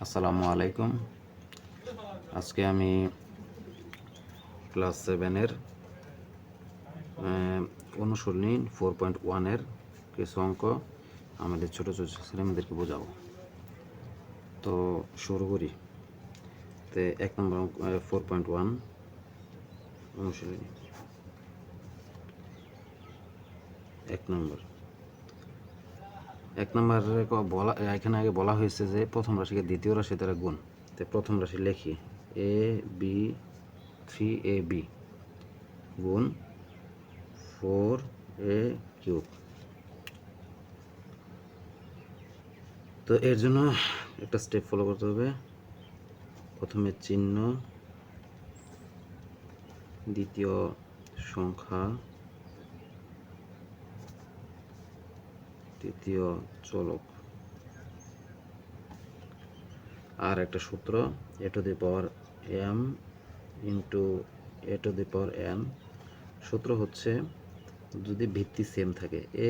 আসসালামু আলাইকুম। আজকে আমি ক্লাস 7-এর অনুশীলনী 4.1-এর কিছু অঙ্ক আমাদের ছোটো ছোটো ছেলেমেয়েদেরকে বোঝাবো। তো শুরু করি। তো 1 নম্বর 4.1 অনুশীলনী 1 নম্বর বলা এখানে আগে বলা হয়েছে যে প্রথম রাশিকে দ্বিতীয় রাশি দ্বারা গুণ। তো প্রথম রাশি লিখি AB গুণ 4A কিউব। তো এর জন্য একটা স্টেপ ফলো করতে হবে। প্রথমে চিহ্ন, দ্বিতীয় সংখ্যা, তৃতীয় চলক। আর একটা সূত্র a to the power m into a to the power n। সূত্র হচ্ছে যদি ভিত্তি সেম থাকে এ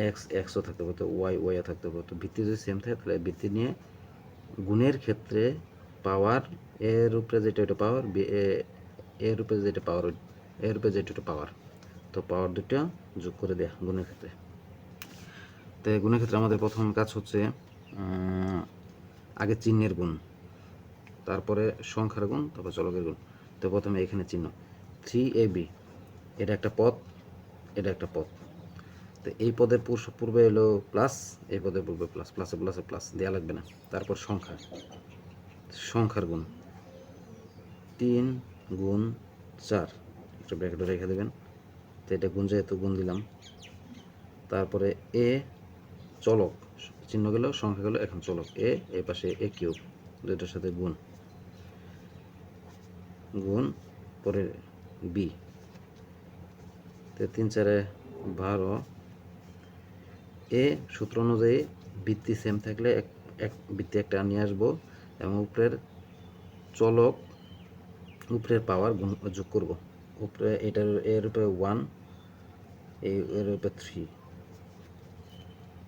এক্স এক্সও থাকতে পারতো, ওয়াই থাকতে পারতো, ভিত্তি যদি সেম থাকে তাহলে ভিত্তি নিয়ে গুণের ক্ষেত্রে পাওয়ার এর উপরে যেটা এটা পাওয়ার, এর উপরে যেটা পাওয়ার, এর উপরে যেটা এটা পাওয়ার, তো পাওয়ার দুটো যোগ করে দেয়া গুণের ক্ষেত্রে। তো গুণের ক্ষেত্রে আমাদের প্রথম কাজ হচ্ছে আগে চিহ্নের গুণ, তারপরে সংখ্যার গুণ, তারপর চলকের গুণ। তো প্রথমে এখানে চিহ্ন 3AB, এটা একটা পদ, এটা একটা পদ। তো এই পদের পূর্বে এলো প্লাস, এই পদের পূর্বে প্লাস, প্লাসে প্লাসে প্লাস দেওয়া লাগবে না। তারপর সংখ্যার গুণ 3 গুণ 4, একটা ব্র্যাকেটে রেখে দেবেন। তো এটা গুণ যেহেতু গুণ দিলাম। তারপরে এ চলক, চিহ্ন গেল, সংখ্যা গেল, এখন চলক এ পাশে এ কিউব, দুইটার সাথে গুণ, পরে বি। তো 3 4 12। এ সূত্র অনুযায়ী ভিত্তি সেম থাকলে এক ভিত্তি একটা নিয়ে আসবো এবং উপরের চলক, উপরের পাওয়ার গুণ যোগ করব। উপরে এটার এর উপরে 1, এর উপরে 3,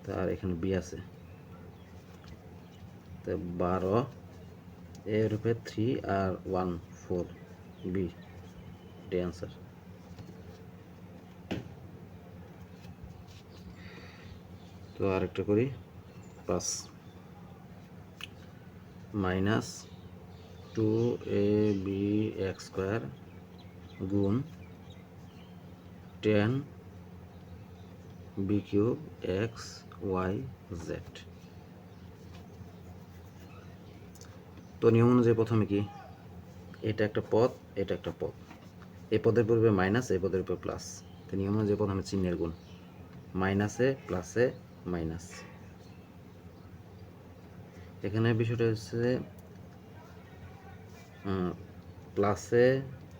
তার এখানে বি আছে। তো 12 এর উপরে 3 আর 1 4, বি এটাই অ্যান্সার। তো আরেকটা করি, 5 মাইনাস 2AB x² গুণ 10B³ XYZ। তো নিয়ম অনুযায়ী প্রথমে কি, এটা একটা পদ, এটা একটা পদ, এই পদের পূর্বে মাইনাস, এই পদের উপরে প্লাস। তো নিয়ম অনুযায়ী প্রথমে চিহ্নের গুণ, মাইনাসে প্লাসে মাইনাস। এখানে বিষয়টা হচ্ছে প্লাসে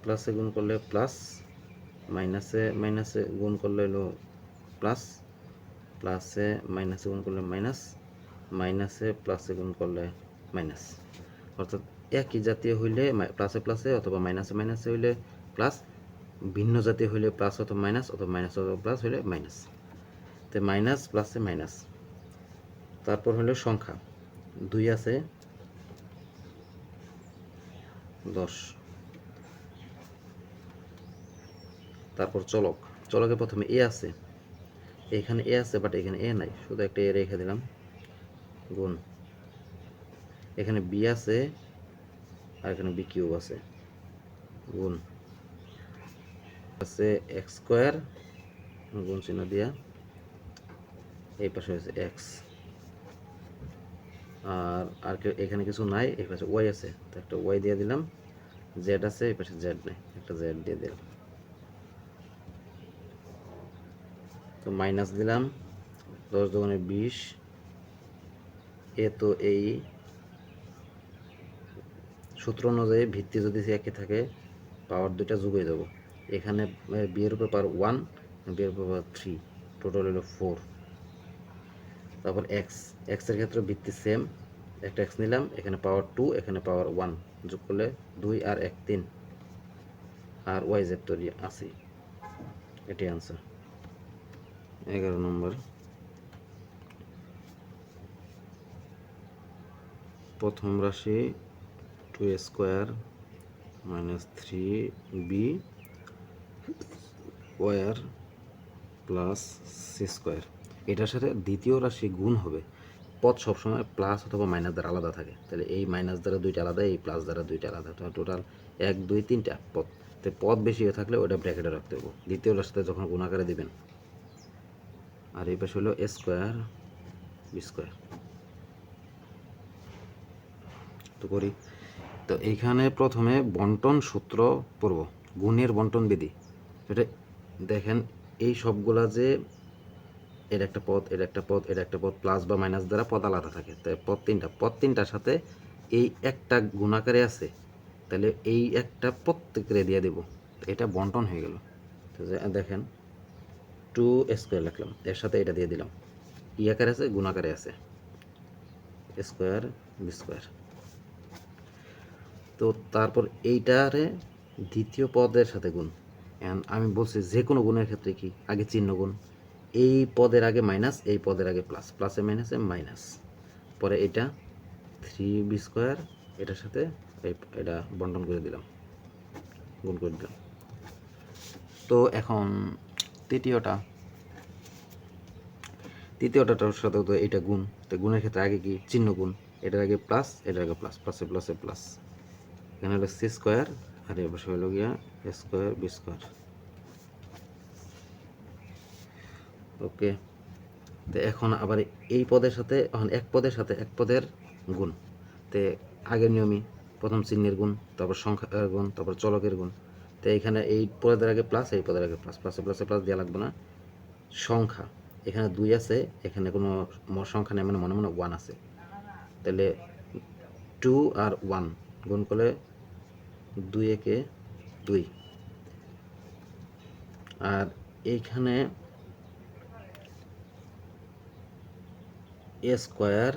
প্লাসে গুণ করলে প্লাস, মাইনাসে মাইনাসে গুণ করলে হলো প্লাস, প্লাসে মাইনাসে গুণ করলে মাইনাস, মাইনাসে প্লাসে গুণ করলে মাইনাস। অর্থাৎ একই জাতীয় হইলে প্লাসে প্লাসে অথবা মাইনাসে মাইনাসে হইলে প্লাস, ভিন্ন জাতীয় হইলে প্লাস অথবা মাইনাস, অথবা মাইনাস অথবা প্লাস হইলে মাইনাস। তো মাইনাস প্লাসে মাইনাস। তারপর হলো সংখ্যা, 2 আছে 10। তারপর চলক, চলকে প্রথমে এ আছে, এখানে এ আছে বাট এখানে এ নাই, শুধু একটা এ রেখে দিলাম, গুণ। এখানে বি আছে আর এখানে বি কিউব আছে, গুণ আছে x² গুণ চিহ্ন দিয়া, এই পাশে হয়েছে এক্স, আর এখানে কিছু নাই, এই পাশে ওয়াই আছে, তো একটা ওয়াই দিয়ে দিলাম। জেড আছে, এই পাশে জেড নেই, একটা জেড দিয়ে দিলাম। তো মাইনাস দিলাম, 10 দুগুণে 20। এ তো এই সূত্র অনুযায়ী ভিত্তি যদি একই থাকে পাওয়ার দুইটা যোগ হয়ে যাব। এখানে বি এর উপর পাওয়ার 1, বি এর উপর পাওয়ার 3, টোটাল হলো 4। তারপর এক্স, এক্সের ক্ষেত্রে ভিত্তি সেম, একটা এক্স নিলাম, এখানে পাওয়ার 2, এখানে পাওয়ার 1, যোগ করলে 2 আর 1 3, আর ওয়াই জেড তৈরি আছে। এটাই আনসার। 11 নম্বর। প্রথম রাশি 2a square minus 3b square plus c square, এটার সাথে দ্বিতীয় রাশি গুণ হবে। পদ সবসময় প্লাস অথবা মাইনাস দ্বারা আলাদা থাকে, তাহলে এই মাইনাস দ্বারা দুইটা আলাদা, এই প্লাস দ্বারা দুইটা আলাদা, টোটাল 1 2 3টা পদ। তো পদ বেশি হয়ে থাকলে ওটা ব্র্যাকেটে রাখতে হবে দ্বিতীয় রাশিতে যখন গুণ আকারে দিবেন। আর এই পাশে হলো এ স্কোয়ার বি স্কোয়ার। তো করি, তো এইখানে প্রথমে বন্টন সূত্র পড়ব, গুণের বন্টন বিধি। এটা দেখেন এই সবগুলা যে এর একটা পদ, এর একটা পদ, এর একটা পদ, প্লাস বা মাইনাস দ্বারা পদ আলাদা থাকে, তাই পদ তিনটার সাথে এই একটা গুণাকারে আছে, তাহলে এই একটা প্রত্যেকের দিয়ে দেব, এটা বন্টন হয়ে গেল। তো দেখেন 2 স্কোয়ার লিখলাম, এর সাথে এটা দিয়ে দিলাম, ই আকারে আছে গুণাকারে আছে, স্কোয়ার বি স্কোয়ার। তো তারপর এইটারে দ্বিতীয় পদের সাথে গুণ। আমি বলছি যে কোনো গুণের ক্ষেত্রে কি আগে চিহ্ন গুণ, এই পদের আগে মাইনাস, এই পদের আগে প্লাস, প্লাসে মাইনাসে মাইনাস, পরে এটা 3b স্কোয়ার এটার সাথে এটা বন্টন করে দিলাম, গুণ করে দিলাম। তো এখন তৃতীয়টার সাথে তো এটা গুণ, তো গুণের ক্ষেত্রে আগে কি চিহ্ন গুণ, এটার আগে প্লাস, এটার আগে প্লাস, প্লাসে প্লাসে প্লাস, এখানে হলো সি স্কোয়ার আর এ বসে হলো গিয়া এ স্কোয়ার বি স্কোয়ার। ওকে, তো এখন আবার এই পদের সাথে, এখন এক পদের সাথে এক পদের গুণ, তো আগের নিয়মই প্রথম চিহ্নের গুণ, তারপর সংখ্যার গুণ, তারপর চলকের গুণ। তো এখানে এই পদের আগে প্লাস, এই পদের আগে প্লাস, প্লাসে প্লাসে প্লাস দেওয়া লাগবে না। সংখ্যা এখানে 2 আছে, এখানে কোনো সংখ্যা নেই, মানে মনে মনে 1 আছে, তাহলে 2 আর 1 গুণ করলে 2 একে 2। আর এইখানে এ স্কোয়ার,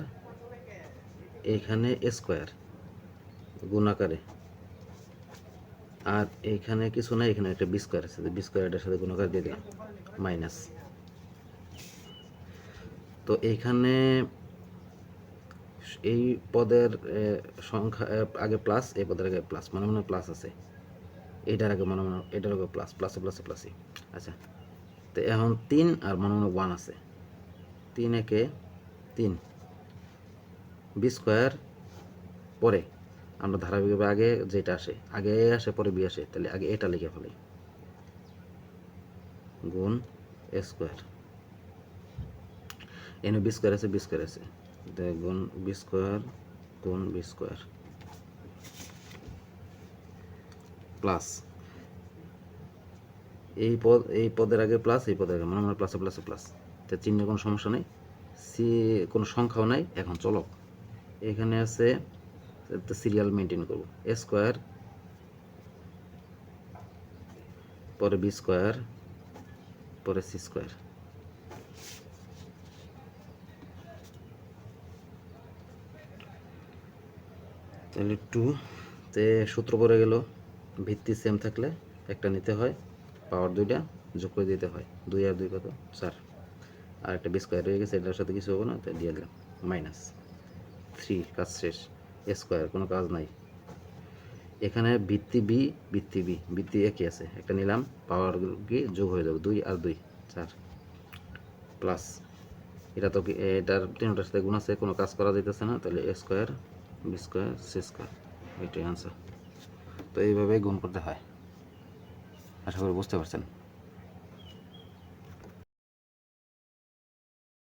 এইখানে এ স্কোয়ার গুণ আকারে, আর এইখানে কিছু নাই, এখানে একটা বি স্কোয়ার আছে, বি স্কোয়ার এটার সাথে গুণ আকারে দিয়ে দিলাম মাইনাস। তো এইখানে এই পদের সংখ্যা আগে প্লাস, এই পদের আগে প্লাস, মনে মনে প্লাস আছে, এটার আগে মনে মনে এটার আগে প্লাস, প্লাসে প্লাসে প্লাসই। আচ্ছা, তো এখন 3 আর মনে মনে 1 আছে, 3 একে 3 বি স্কোয়ার, পরে আমরা ধারাবাহিকভাবে আগে যেটা আসে আগে এ আসে পরে বি আসে, তাহলে আগে এটা লিখে ফেলি, গুণ এ স্কোয়ার, এনে বি স্কোয়ার আছে, বি স্কোয়ার আছে, গুণ বি স্কোয়ার গুণ বি স্কোয়ার প্লাস এই পদের আগে প্লাস, এই পদের আগে মানে মানে প্লাসে প্লাসে প্লাস, তো চিহ্নে কোনো সমস্যা নেই, সি কোনো সংখ্যাও নাই। এখন চলক এখানে আছে, সিরিয়াল মেনটেন করব, এ স্কোয়ার পরে বি স্কোয়ার পরে সি স্কোয়ার, তাহলে 2 তে সূত্র পড়ে গেল, ভিত্তি সেম থাকলে একটা নিতে হয়, পাওয়ার 2টা যোগ করে দিতে হয়, 2 আর 2 কত 4, আর একটা বি স্কোয়ার রয়ে গেছে, এটার সাথে কিছু হবে না, তাই দিয়ে দিলাম মাইনাস 3, কাজ শেষ। এ স্কোয়ার কোনো কাজ নাই, এখানে ভিত্তি বি ভিত্তি একই আছে, একটা নিলাম, পাওয়ার কি যোগ হয়ে যাবে, 2 আর 2 4 প্লাস, এটা তো এটার তিনটার সাথে গুণ আছে, কোনো কাজ করা যাইতেছে না, তাহলে A square B square C square, এটাই আনসার। তো এইভাবে গুণ করতে হয়, আশা করি বুঝতে পারছেন।